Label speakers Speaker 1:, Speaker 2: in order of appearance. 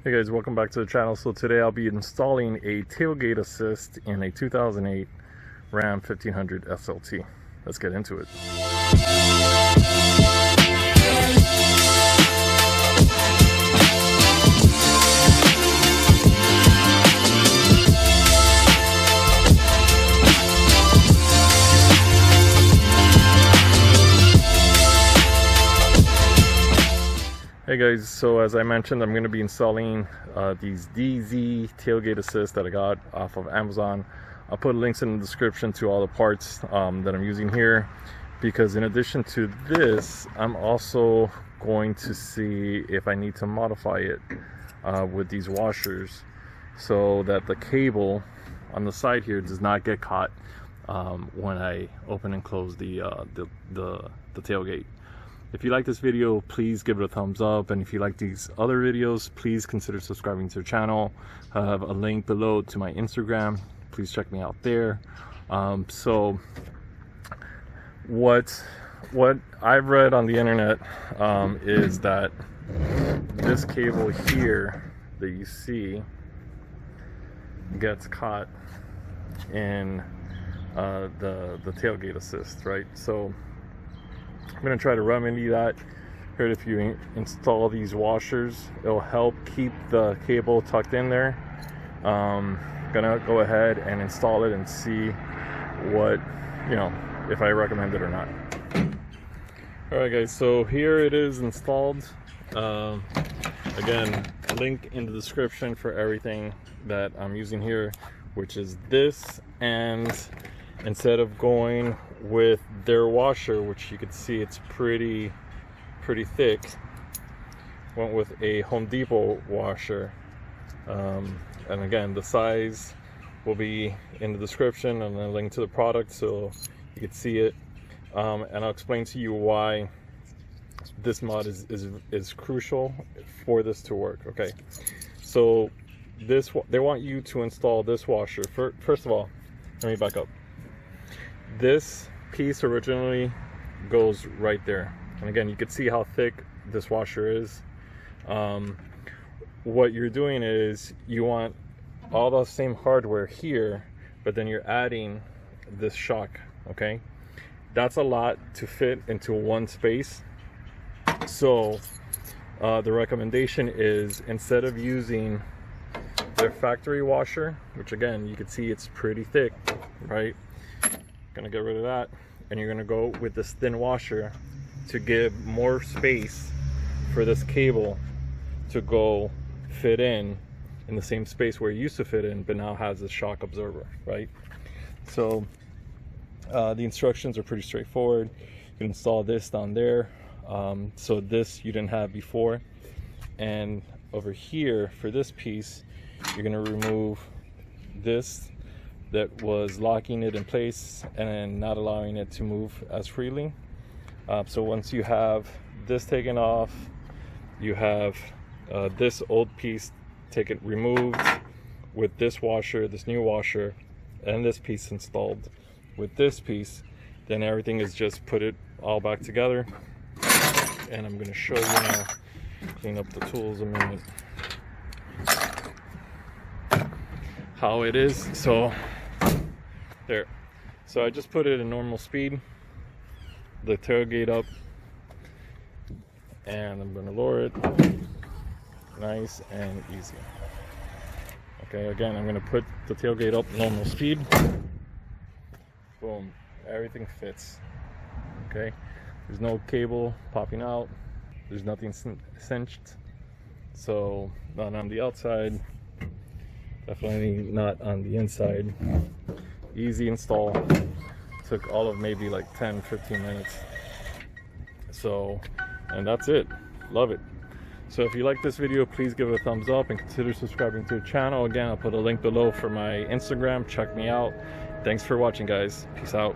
Speaker 1: Hey guys, welcome back to the channel. So today I'll be installing a tailgate assist in a 2008 Ram 1500 SLT. Let's get into it. Hey guys, so as I mentioned, I'm going to be installing these Dee Zee tailgate assists that I got off of Amazon. I'll put links in the description to all the parts that I'm using here, because in addition to this, I'm also going to see if I need to modify it with these washers so that the cable on the side here does not get caught when I open and close the tailgate. If you like this video, please give it a thumbs up, and if you like these other videos, please consider subscribing to the channel. I have a link below to my Instagram. Please check me out there. So what I've read on the internet is that this cable here that you see gets caught in the tailgate assist, right? So I'm going to try to remedy that. Heard if you install these washers, it'll help keep the cable tucked in there. Gonna go ahead and install it and see what, if I recommend it or not. Alright guys, so here it is installed. Again, link in the description for everything that I'm using here, which is this, and instead of going with their washer, which you can see it's pretty thick, went with a Home Depot washer. And again, the size will be in the description and a link to the product so you can see it. And I'll explain to you why this mod is crucial for this to work. Okay, so they want you to install this washer. First of all, let me back up. This piece originally goes right there, and again, you can see how thick this washer is. What you're doing is you want all the same hardware here, but then you're adding this shock. Okay, that's a lot to fit into one space. So the recommendation is, instead of using their factory washer, which again you can see it's pretty thick, right? Gonna get rid of that, and you're gonna go with this thin washer to give more space for this cable to go fit in the same space where it used to fit in, but now has a shock absorber, right? So the instructions are pretty straightforward. You can install this down there. So this you didn't have before, and over here for this piece you're gonna remove this that was locking it in place and not allowing it to move as freely. So once you have this taken off, you have this old piece removed with this washer, this new washer, and this piece installed with this piece, then everything is just put it all back together. And I'm going to show you now, clean up the tools a minute, how it is. So there, so I just put it in normal speed, the tailgate up, and I'm going to lower it nice and easy. Okay, again, I'm going to put the tailgate up normal speed. Boom, everything fits. Okay, there's no cable popping out, there's nothing cinched, so not on the outside, definitely not on the inside. Easy install, took all of maybe like 10-15 minutes. So, and that's it. Love it. So if you like this video, please give it a thumbs up and consider subscribing to the channel. Again, I'll put a link below for my Instagram. Check me out. Thanks for watching, guys. Peace out.